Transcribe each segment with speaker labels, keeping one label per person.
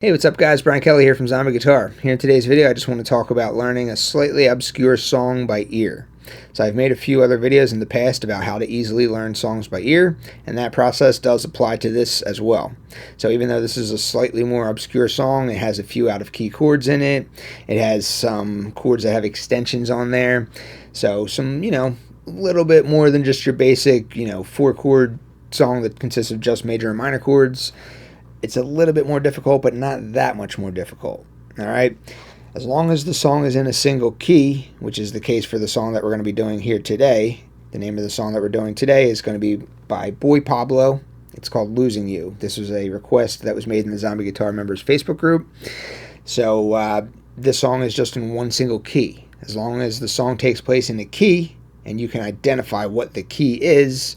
Speaker 1: Hey, what's up guys? Brian Kelly here from Zombie Guitar. Here in today's video I just want to talk about learning a slightly obscure song by ear. So I've made a few other videos in the past about how to easily learn songs by ear, and that process does apply to this as well. So even though this is a slightly more obscure song, it has a few out of key chords in it. It has some chords that have extensions on there. So some, a little bit more than just your basic, 4-chord song that consists of just major and minor chords. It's a little bit more difficult, but not that much more difficult. All right. As long as the song is in a single key, which is the case for the song that we're going to be doing here today. The name of the song that we're doing today is going to be by Boy Pablo. It's called Losing You. This was a request that was made in the Zombie Guitar members Facebook group. So this song is just in one single key. As long as the song takes place in a key and you can identify what the key is,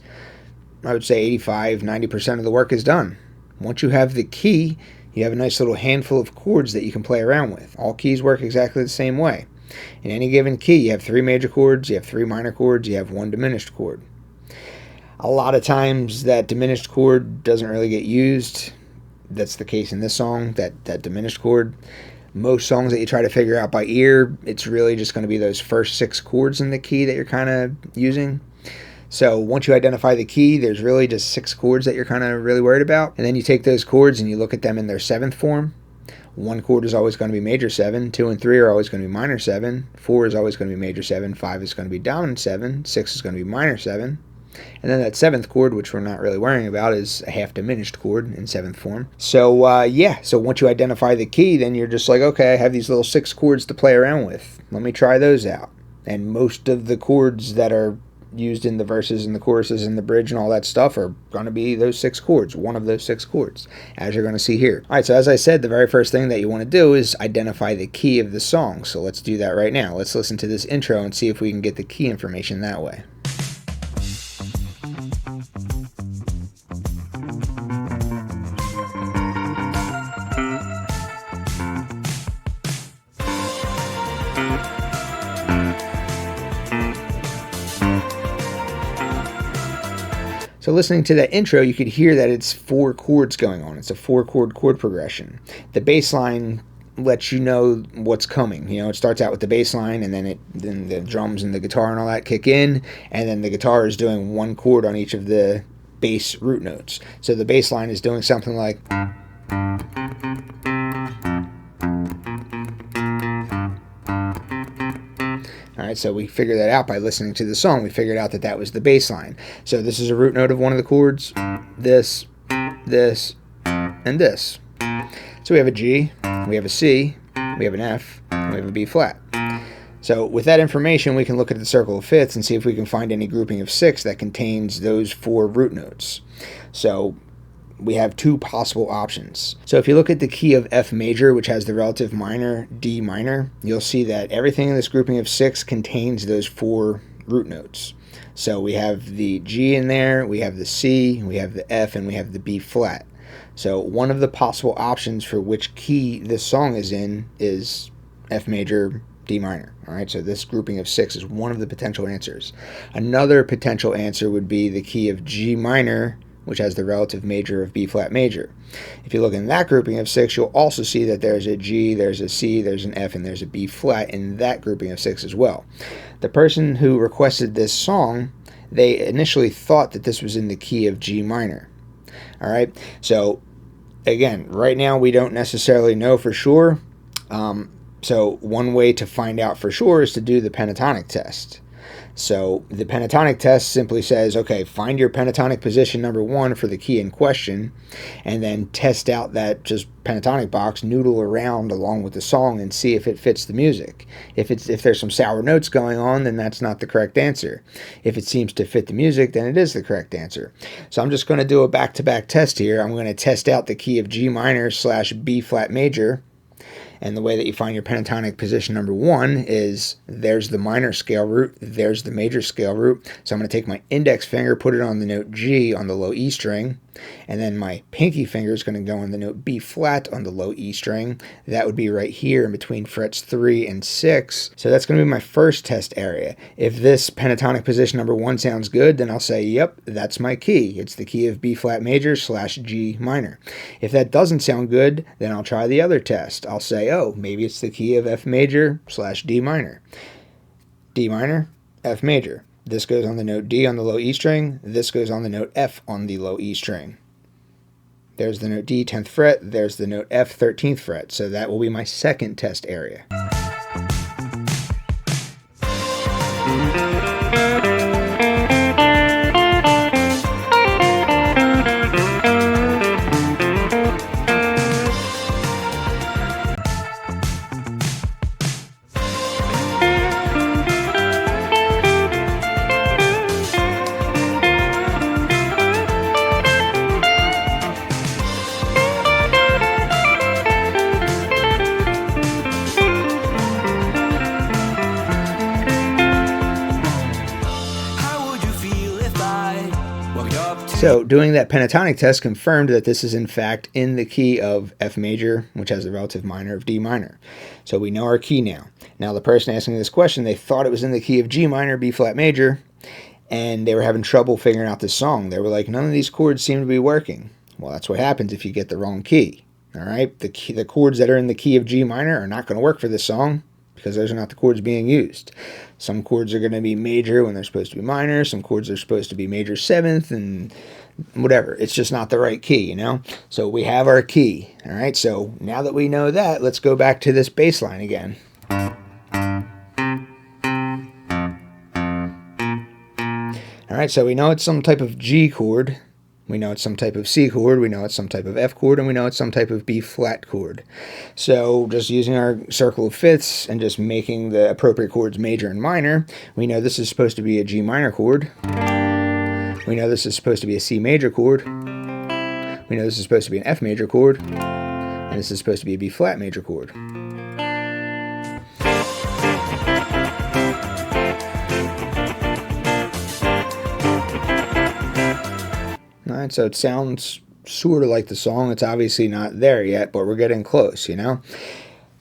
Speaker 1: I would say 85–90% of the work is done. Once you have the key, you have a nice little handful of chords that you can play around with. All keys work exactly the same way. In any given key, you have 3 major chords, you have 3 minor chords, you have 1 diminished chord. A lot of times that diminished chord doesn't really get used. That's the case in this song, that diminished chord. Most songs that you try to figure out by ear, it's really just going to be those first 6 chords in the key that you're kind of using. So once you identify the key, there's really just 6 chords that you're kind of really worried about. And then you take those chords and you look at them in their 7th form. 1 chord is always going to be major 7. 2 and 3 are always going to be minor 7. 4 is always going to be major 7. 5 is going to be dominant 7. 6 is going to be minor 7. And then that 7th chord, which we're not really worrying about, is a half diminished chord in 7th form. So so once you identify the key, then you're just like, okay, I have these little 6 chords to play around with. Let me try those out. And most of the chords that are used in the verses and the choruses and the bridge and all that stuff are going to be those 6 chords, one of those 6 chords, as you're going to see here. All right, so as I said, the very first thing that you want to do is identify the key of the song. So let's do that right now. Let's listen to this intro and see if we can get the key information that way. So listening to that intro, you could hear that it's 4 chords going on. It's a 4-chord chord progression. The bass line lets you know what's coming. It starts out with the bass line, and then the drums and the guitar and all that kick in, and then the guitar is doing 1 chord on each of the bass root notes. So the bass line is doing something like... Alright, so we figured that out by listening to the song. We figured out that that was the bass line. So this is a root note of one of the chords, this, and this. So we have a G, we have a C, we have an F, and we have a B flat. So with that information, we can look at the circle of fifths and see if we can find any grouping of 6 that contains those 4 root notes. So we have 2 possible options. So if you look at the key of F major, which has the relative minor D minor, you'll see that everything in this grouping of 6 contains those 4 root notes. So we have the G in there, we have the C, we have the F, and we have the B flat. So one of the possible options for which key this song is in is F major, D minor. All right, so this grouping of 6 is one of the potential answers. Another potential answer would be the key of G minor, which has the relative major of B flat major. If you look in that grouping of 6, you'll also see that there's a G, there's a C, there's an F, and there's a B flat in that grouping of 6 as well. The person who requested this song, they initially thought that this was in the key of G minor. All right, so again, right now we don't necessarily know for sure. So one way to find out for sure is to do the pentatonic test. So the pentatonic test simply says, okay, find your pentatonic position number 1 for the key in question, and then test out that just pentatonic box, noodle around along with the song and see if it fits the music. If there's some sour notes going on, then that's not the correct answer. If it seems to fit the music, then it is the correct answer. So I'm just going to do a back-to-back test here. I'm going to test out the key of G minor / B flat major. And the way that you find your pentatonic position number 1 is there's the minor scale root, there's the major scale root. So I'm going to take my index finger, put it on the note G on the low E string, And then my pinky finger is going to go on the note B flat on the low E string. That would be right here in between frets 3 and 6. So that's going to be my first test area. If this pentatonic position number 1 sounds good, then I'll say, yep, that's my key. It's the key of B flat major / G minor. If that doesn't sound good, then I'll try the other test. I'll say, oh, maybe it's the key of F major / D minor. D minor, F major. This goes on the note D on the low E string. This goes on the note F on the low E string. There's the note D, 10th fret. There's the note F, 13th fret. So that will be my second test area. So doing that pentatonic test confirmed that this is in fact in the key of F major, which has the relative minor of D minor. So we know our key now. Now the person asking this question, they thought it was in the key of G minor, B flat major, and they were having trouble figuring out this song. They were like, none of these chords seem to be working. Well, that's what happens if you get the wrong key. All right, the chords that are in the key of G minor are not going to work for this song, because those are not the chords being used. Some chords are going to be major when they're supposed to be minor. Some chords are supposed to be major 7th and whatever. It's just not the right key, you know? So we have our key, all right? So now that we know that, let's go back to this bass line again. All right, so we know it's some type of G chord. We know it's some type of C chord, we know it's some type of F chord, and we know it's some type of B flat chord. So just using our circle of fifths and just making the appropriate chords major and minor, we know this is supposed to be a G minor chord. We know this is supposed to be a C major chord. We know this is supposed to be an F major chord. And this is supposed to be a B flat major chord. Alright, so it sounds sort of like the song. It's obviously not there yet, but we're getting close, you know?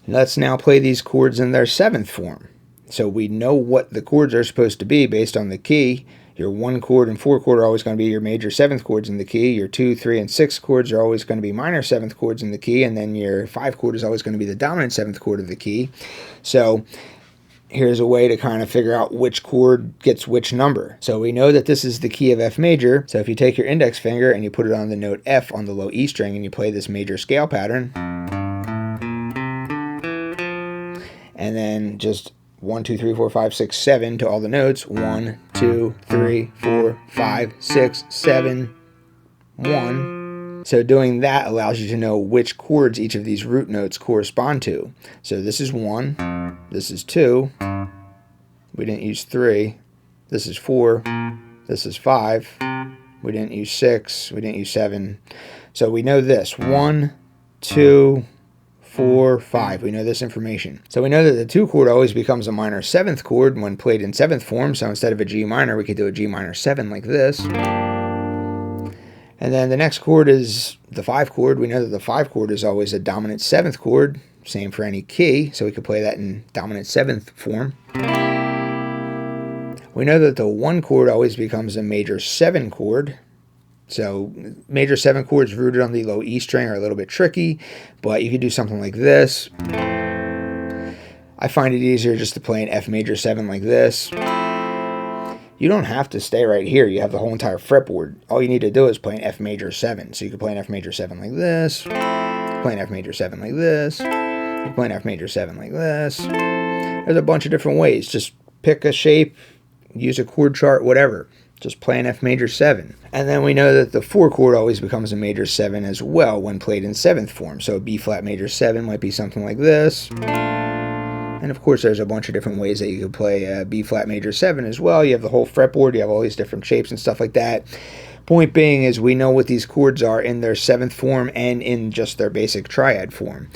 Speaker 1: Let's now play these chords in their 7th form. So we know what the chords are supposed to be based on the key. Your 1 chord and 4 chord are always going to be your major 7th chords in the key. Your 2, 3, and 6 chords are always going to be minor 7th chords in the key. And then your 5 chord is always going to be the dominant 7th chord of the key. So here's a way to kind of figure out which chord gets which number. So we know that this is the key of F major. So if you take your index finger and you put it on the note F on the low E string and you play this major scale pattern, and then just 1, 2, 3, 4, 5, 6, 7 to all the notes. 1, 2, 3, 4, 5, 6, 7, 1. So doing that allows you to know which chords each of these root notes correspond to. So this is 1, this is 2, we didn't use 3, this is 4, this is 5, we didn't use 6, we didn't use 7. So we know this, 1, 2, 4, 5. We know this information. So we know that the 2 chord always becomes a minor 7th chord when played in 7th form. So instead of a G minor, we could do a G minor 7 like this. And then the next chord is the 5 chord. We know that the 5 chord is always a dominant 7th chord. Same for any key. So we could play that in dominant 7th form. We know that the 1 chord always becomes a major 7 chord. So major 7 chords rooted on the low E string are a little bit tricky, but you could do something like this. I find it easier just to play an F major 7 like this. You don't have to stay right here. You have the whole entire fretboard. All you need to do is play an F major 7. So you can play an F major 7 like this, play an F major 7 like this, you can play an F major 7 like this. There's a bunch of different ways. Just pick a shape, use a chord chart, whatever. Just play an F major 7. And then we know that the 4 chord always becomes a major 7 as well when played in 7th form. So B flat major 7 might be something like this. And of course there's a bunch of different ways that you could play a B flat major 7 as well. You have the whole fretboard, you have all these different shapes and stuff like that. Point being is we know what these chords are in their 7th form and in just their basic triad form.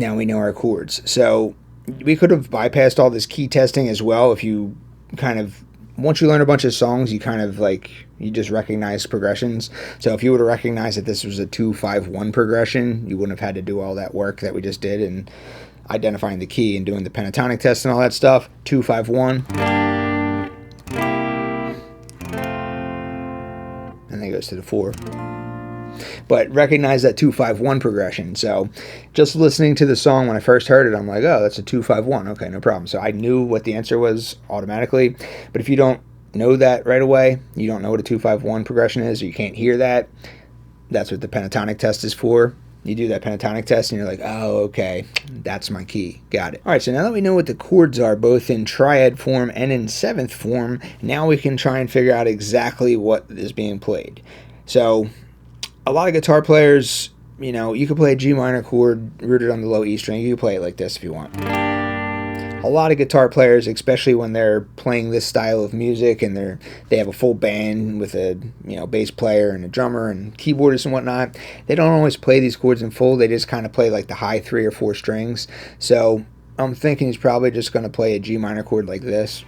Speaker 1: now we know our chords. So we could have bypassed all this key testing as well if you kind of, once you learn a bunch of songs, you kind of like, you just recognize progressions. So if you would have recognized that this was a 2-5-1 progression, you wouldn't have had to do all that work that we just did and identifying the key and doing the pentatonic test and all that stuff. 2-5-1, and then it goes to the 4. But recognize that 2-5-1 progression. So just listening to the song when I first heard it, I'm like, oh, that's a 2-5-1. Okay, no problem. So I knew what the answer was automatically. But if you don't know that right away, you don't know what a 2-5-1 progression is, or you can't hear that, that's what the pentatonic test is for. You do that pentatonic test and you're like, oh, okay, that's my key. Got it. All right, so now that we know what the chords are, both in triad form and in seventh form, now we can try and figure out exactly what is being played. So a lot of guitar players, you know, you could play a G minor chord rooted on the low E string. You can play it like this if you want. A lot of guitar players, especially when they're playing this style of music and they have a full band with a, you know, bass player and a drummer and keyboardist and whatnot, they don't always play these chords in full. They just kind of play like the high 3 or 4 strings. So I'm thinking he's probably just going to play a G minor chord like this.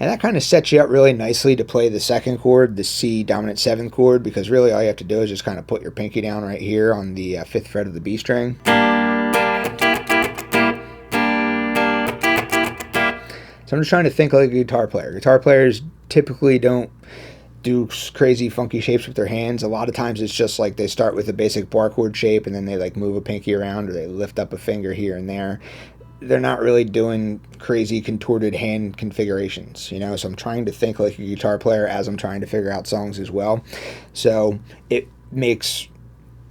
Speaker 1: And that kind of sets you up really nicely to play the second chord, the C dominant 7th chord, because really all you have to do is just kind of put your pinky down right here on the 5th fret of the B string. So I'm just trying to think like a guitar player. Guitar players typically don't do crazy funky shapes with their hands. A lot of times it's just like they start with a basic bar chord shape and then they like move a pinky around or they lift up a finger here and there. They're not really doing crazy contorted hand configurations, you know, so I'm trying to think like a guitar player as I'm trying to figure out songs as well. So it's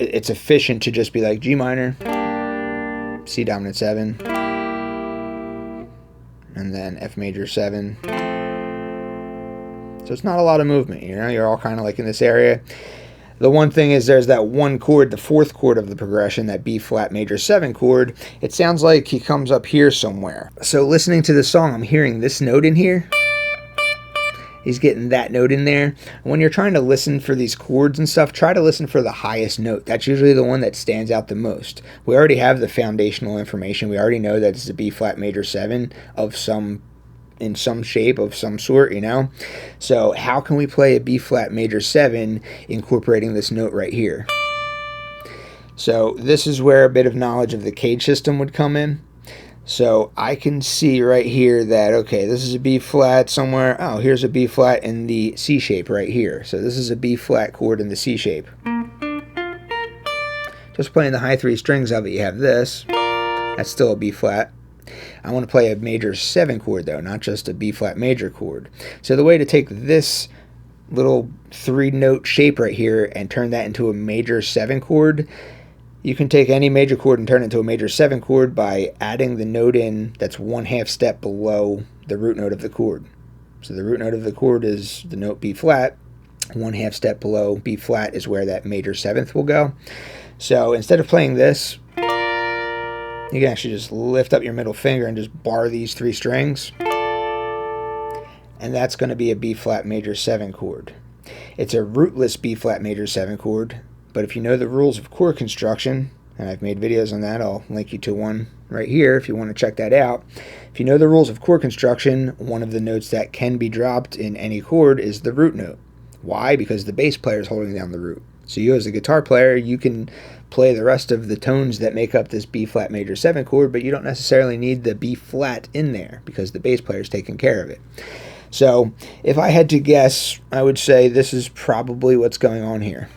Speaker 1: efficient to just be like G minor, C dominant 7, and then F major 7. So it's not a lot of movement, you know, you're all kind of like in this area. The one thing is there's that one chord, the 4th chord of the progression, that B flat major 7 chord. It sounds like he comes up here somewhere. So listening to the song, I'm hearing this note in here. He's getting that note in there. When you're trying to listen for these chords and stuff, try to listen for the highest note. That's usually the one that stands out the most. We already have the foundational information. We already know that it's a B flat major 7 of in some shape of some sort, you know. So how can we play a B flat major 7 incorporating this note right here? So this is where a bit of knowledge of the cage system would come in. So I can see right here that, okay, this is a B flat somewhere. Oh, here's a B flat in the C shape right here. So this is a B flat chord in the C shape. Just playing the high 3 strings of it, you have this. That's still a B flat. I want to play a major 7 chord though, not just a B flat major chord. So the way to take this little 3-note shape right here and turn that into a major 7 chord, you can take any major chord and turn it into a major 7 chord by adding the note in that's 1/2 step below the root note of the chord. So the root note of the chord is the note B flat. 1/2 step below B flat is where that major 7th will go. So instead of playing this, you can actually just lift up your middle finger and just bar these 3 strings. And that's going to be a B flat major 7 chord. It's a rootless B flat major 7 chord, but if you know the rules of chord construction, and I've made videos on that, I'll link you to one right here if you want to check that out. If you know the rules of chord construction, one of the notes that can be dropped in any chord is the root note. Why? Because the bass player is holding down the root. So you as a guitar player, you can play the rest of the tones that make up this B flat major 7 chord, but you don't necessarily need the B flat in there because the bass player is taking care of it. So if I had to guess, I would say this is probably what's going on here.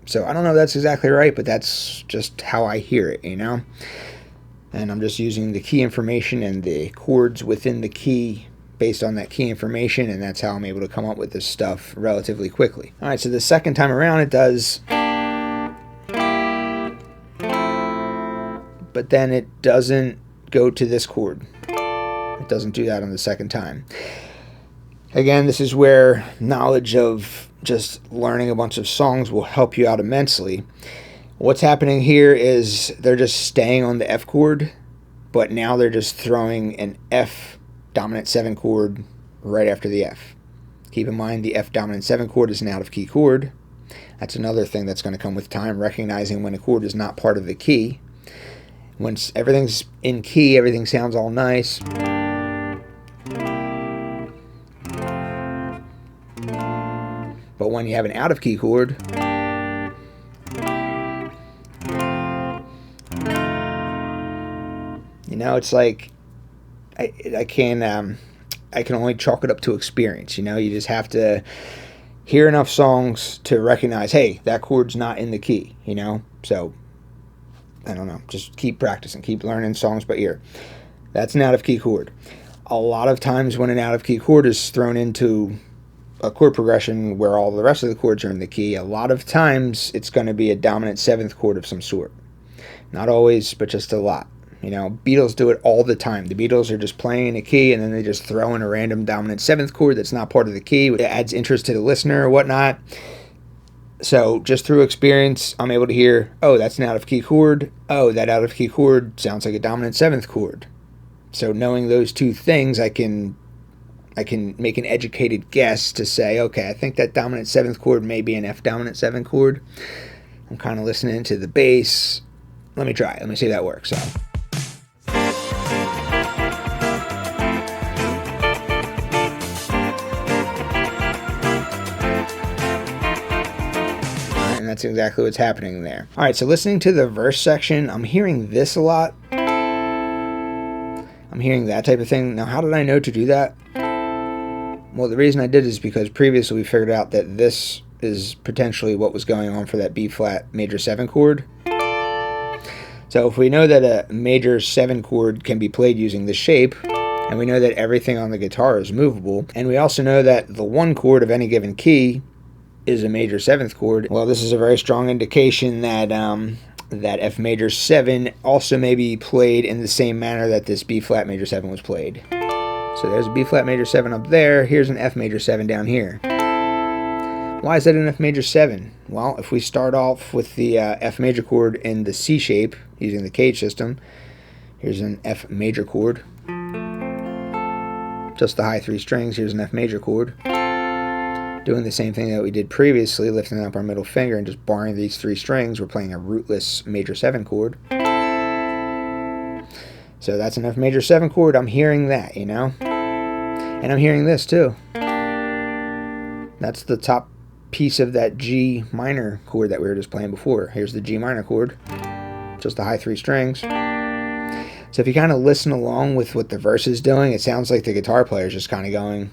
Speaker 1: So I don't know if that's exactly right, but that's just how I hear it, you know? And I'm just using the key information and the chords within the key based on that key information, and that's how I'm able to come up with this stuff relatively quickly. All right, so the second time around it does, but then it doesn't go to this chord. It doesn't do that on the second time. Again, this is where knowledge of just learning a bunch of songs will help you out immensely. What's happening here is they're just staying on the F chord, but now they're just throwing an F dominant 7 chord right after the F. Keep in mind the F dominant 7 chord is an out of key chord. That's another thing that's going to come with time, recognizing when a chord is not part of the key. Once everything's in key, everything sounds all nice. But when you have an out of key chord, you know, it's like I can only chalk it up to experience. You know, you just have to hear enough songs to recognize, hey, that chord's not in the key. You know, so I don't know. Just keep practicing, keep learning songs by ear. That's an out of key chord. A lot of times when an out of key chord is thrown into a chord progression where all the rest of the chords are in the key, a lot of times it's going to be a dominant 7th chord of some sort. Not always, but just a lot. You know, Beatles do it all the time. The Beatles are just playing in a key and then they just throw in a random dominant 7th chord that's not part of the key. It adds interest to the listener or whatnot. So just through experience, I'm able to hear, oh, that's an out of key chord. Oh, that out of key chord sounds like a dominant 7th chord. So knowing those two things, I can make an educated guess to say, okay, I think that dominant 7th chord may be an F dominant 7 chord. I'm kind of listening to the bass. Let me try it. Let me see if that works. So. And that's exactly what's happening there. All right, so listening to the verse section, I'm hearing this a lot. I'm hearing that type of thing. Now, how did I know to do that? Well, the reason I did is because previously we figured out that this is potentially what was going on for that B flat major 7 chord. So if we know that a major 7 chord can be played using this shape, and we know that everything on the guitar is movable, and we also know that the 1 chord of any given key is a major 7th chord, well, this is a very strong indication that that F major 7 also may be played in the same manner that this B flat major 7 was played. So there's a B flat major 7 up there, here's an F major 7 down here. Why is that an F major 7? Well, if we start off with the F major chord in the C shape, using the cage system, here's an F major chord. Just the high 3 strings, here's an F major chord. Doing the same thing that we did previously, lifting up our middle finger and just barring these 3 strings, we're playing a rootless major 7 chord. So that's an F major 7 chord. I'm hearing that, you know? And I'm hearing this too. That's the top piece of that G minor chord that we were just playing before. Here's the G minor chord. Just the high 3 strings. So if you kind of listen along with what the verse is doing, it sounds like the guitar player is just kind of going...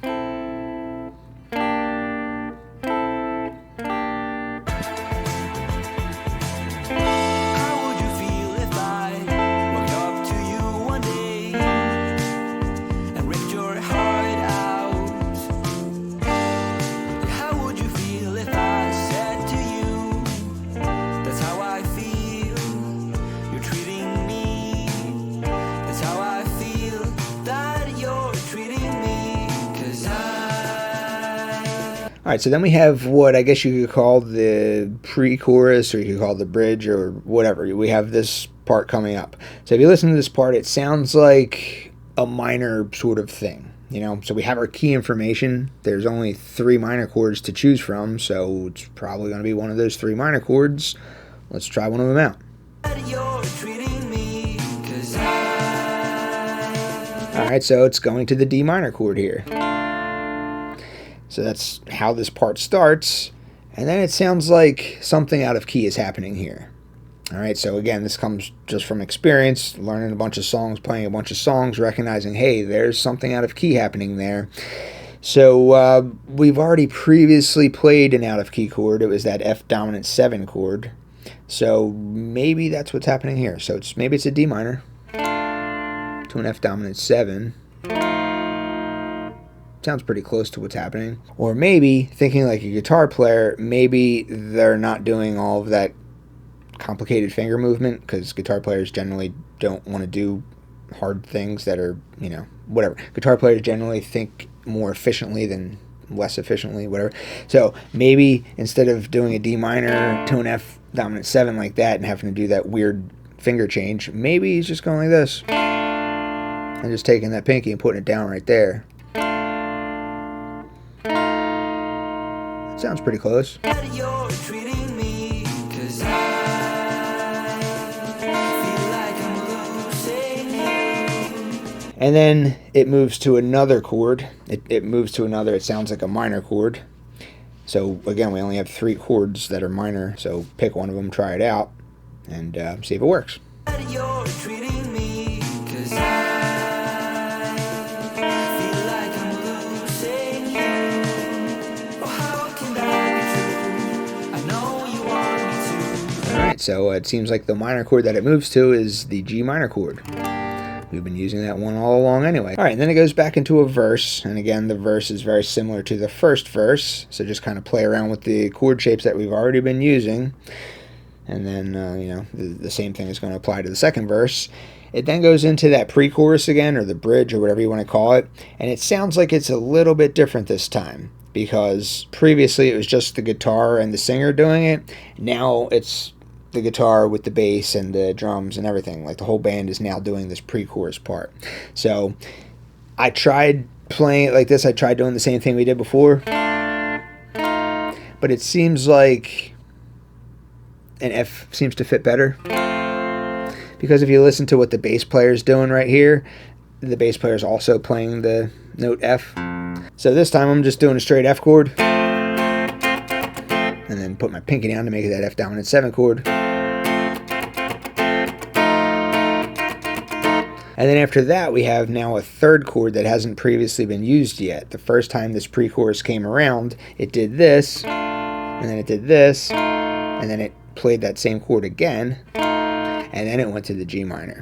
Speaker 1: Alright, so then we have what I guess you could call the pre-chorus, or you could call the bridge, or whatever. We have this part coming up. So if you listen to this part, it sounds like a minor sort of thing, you know? So we have our key information. There's only 3 minor chords to choose from, so it's probably going to be one of those 3 minor chords. Let's try one of them out. Alright, so it's going to the D minor chord here. So that's how this part starts, and then it sounds like something out of key is happening here. Alright, so again, this comes just from experience, learning a bunch of songs, playing a bunch of songs, recognizing, hey, there's something out of key happening there. So we've already previously played an out of key chord. It was that F dominant 7 chord. So maybe that's what's happening here. So maybe it's a D minor to an F dominant 7. Sounds pretty close to what's happening. Or maybe, thinking like a guitar player, maybe they're not doing all of that complicated finger movement, because guitar players generally don't want to do hard things that are, you know, whatever. Guitar players generally think more efficiently than less efficiently, whatever. So maybe instead of doing a D minor to an F dominant 7 like that and having to do that weird finger change, maybe he's just going like this and just taking that pinky and putting it down right there. Sounds pretty close. And then it moves to another chord. It moves to another, it sounds like a minor chord. So again, we only have 3 chords that are minor, so pick one of them, try it out, and see if it works. Alright, so it seems like the minor chord that it moves to is the G minor chord. We've been using that one all along anyway. Alright, and then it goes back into a verse, and again, the verse is very similar to the first verse, so just kind of play around with the chord shapes that we've already been using, and then, you know, the same thing is going to apply to the second verse. It then goes into that pre-chorus again, or the bridge, or whatever you want to call it, and it sounds like it's a little bit different this time, because previously it was just the guitar and the singer doing it. Now it's the guitar with the bass and the drums and everything. Like the whole band is now doing this pre-chorus part. So I tried playing it like this. I tried doing the same thing we did before, but it seems like an F seems to fit better, because if you listen to what the bass player is doing right here, the bass player is also playing the note F. So this time I'm just doing a straight F chord, and then put my pinky down to make it that F dominant 7 chord. And then after that, we have now a third chord that hasn't previously been used yet. The first time this pre-chorus came around, it did this, and then it did this, and then it played that same chord again, and then it went to the G minor.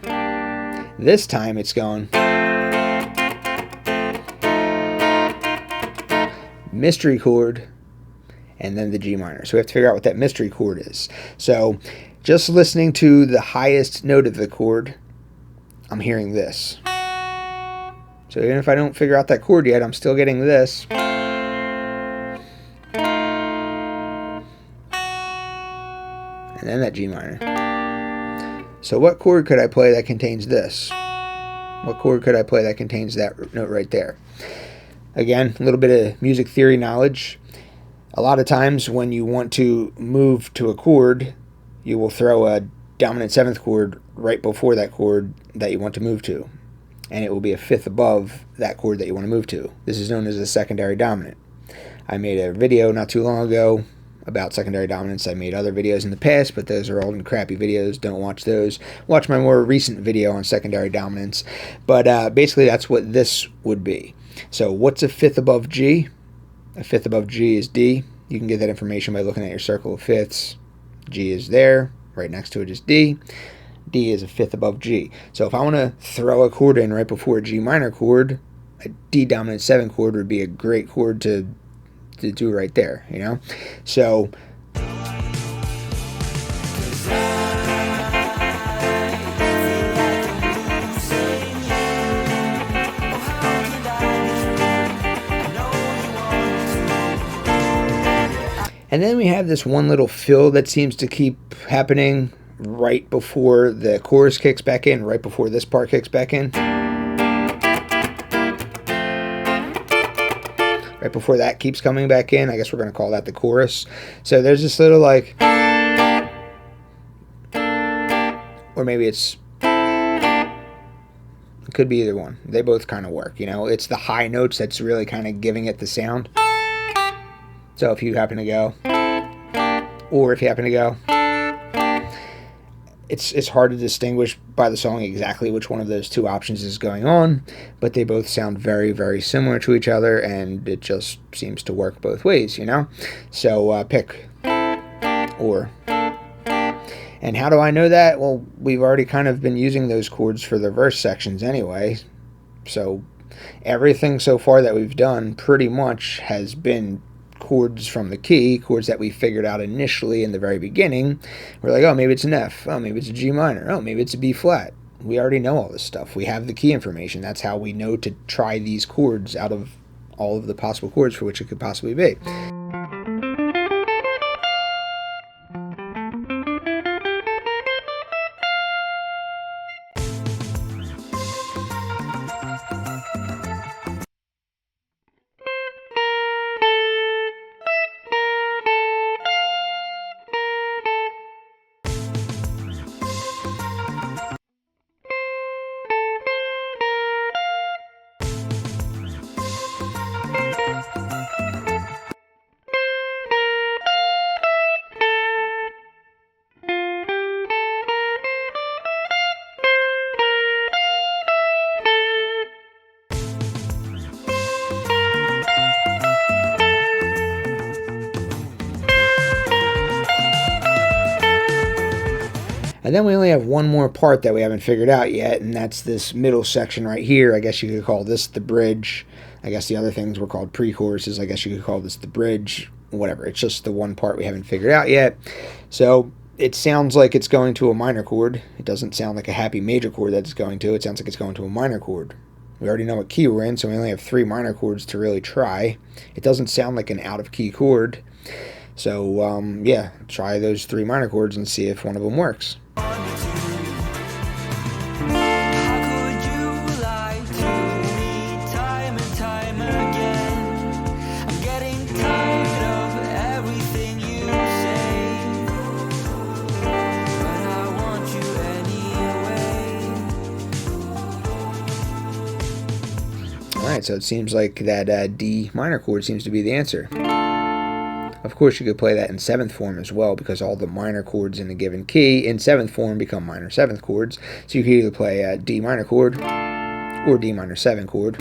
Speaker 1: This time it's going mystery chord, and then the G minor. So we have to figure out what that mystery chord is. So just listening to the highest note of the chord, I'm hearing this. So even if I don't figure out that chord yet, I'm still getting this. And then that G minor. So what chord could I play that contains this? What chord could I play that contains that note right there? Again, a little bit of music theory knowledge. A lot of times when you want to move to a chord, you will throw a dominant 7th chord right before that chord that you want to move to, and it will be a 5th above that chord that you want to move to. This is known as a secondary dominant. I made a video not too long ago about secondary dominants. I made other videos in the past, but those are old and crappy videos. Don't watch those. Watch my more recent video on secondary dominants. But basically that's what this would be. So what's a 5th above G? A 5th above G is D. You can get that information by looking at your circle of fifths. G is there. Right next to it is D. D is a 5th above G. So if I want to throw a chord in right before a G minor chord, a D dominant 7 chord would be a great chord to do right there, you know? So and then we have this one little fill that seems to keep happening right before the chorus kicks back in, right before this part kicks back in. Right before that keeps coming back in. I guess we're going to call that the chorus. So there's this little like, or maybe it's, it could be either one. They both kind of work, you know. It's the high notes that's really kind of giving it the sound. So if you happen to go, or if you happen to go, it's hard to distinguish by the song exactly which one of those two options is going on, but they both sound very, very similar to each other, and it just seems to work both ways, you know? So pick, or. And how do I know that? Well, we've already kind of been using those chords for the verse sections anyway, so everything so far that we've done pretty much has been chords from the key, chords that we figured out initially in the very beginning. We're like, oh, maybe it's an F. Oh, maybe it's a G minor. Oh, maybe it's a B flat. We already know all this stuff. We have the key information. That's how we know to try these chords out of all of the possible chords for which it could possibly be. And then we only have one more part that we haven't figured out yet, and that's this middle section right here. I guess you could call this the bridge. I guess the other things were called pre-choruses. I guess you could call this the bridge, whatever. It's just the one part we haven't figured out yet. So it sounds like it's going to a minor chord. It doesn't sound like a happy major chord that it's going to. It sounds like it's going to a minor chord. We already know what key we're in, so we only have 3 minor chords to really try. It doesn't sound like an out-of-key chord. So, yeah, try those 3 minor chords and see if one of them works. Alright, so it seems like that D minor chord seems to be the answer. Of course, you could play that in 7th form as well, because all the minor chords in a given key in 7th form become minor 7th chords. So you could either play a D minor chord or D minor 7 chord.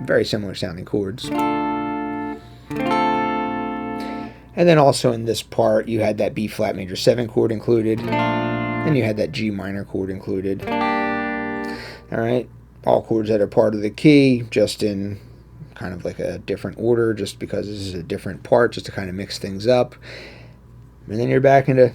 Speaker 1: Very similar sounding chords. And then also in this part, you had that B flat major 7 chord included, and you had that G minor chord included. Alright. All chords that are part of the key, just in kind of like a different order, just because this is a different part, just to kind of mix things up. And then you're back into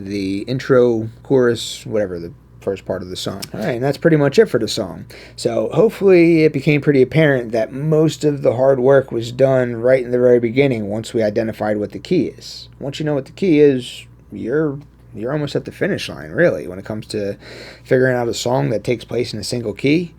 Speaker 1: the intro, chorus, whatever, the first part of the song. All right, and that's pretty much it for the song. So hopefully it became pretty apparent that most of the hard work was done right in the very beginning once we identified what the key is. Once you know what the key is, you're almost at the finish line, really, when it comes to figuring out a song that takes place in a single key.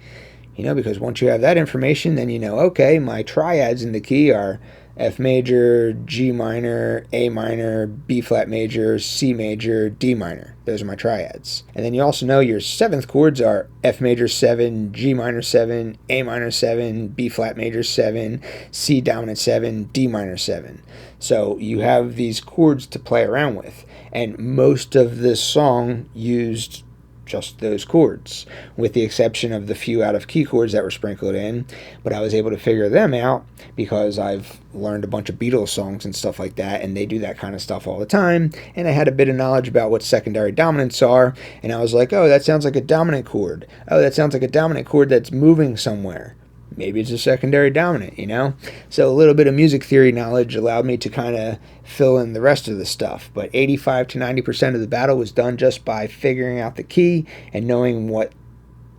Speaker 1: You know, because once you have that information, then you know, okay, my triads in the key are F major, G minor, A minor, B flat major, C major, D minor. Those are my triads. And then you also know your 7th chords are F major 7, G minor 7, A minor 7, B flat major 7, C dominant 7, D minor 7. So you have these chords to play around with. And most of this song used just those chords, with the exception of the few out-of-key chords that were sprinkled in. But I was able to figure them out because I've learned a bunch of Beatles songs and stuff like that, and they do that kind of stuff all the time. And I had a bit of knowledge about what secondary dominants are, and I was like, oh, that sounds like a dominant chord. Oh, that sounds like a dominant chord that's moving somewhere. Maybe it's a secondary dominant, you know? So a little bit of music theory knowledge allowed me to kind of fill in the rest of the stuff. But 85 to 90% of the battle was done just by figuring out the key and knowing what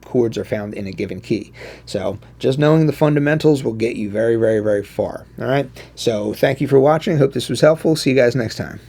Speaker 1: chords are found in a given key. So just knowing the fundamentals will get you very, very, very far. All right? So thank you for watching. Hope this was helpful. See you guys next time.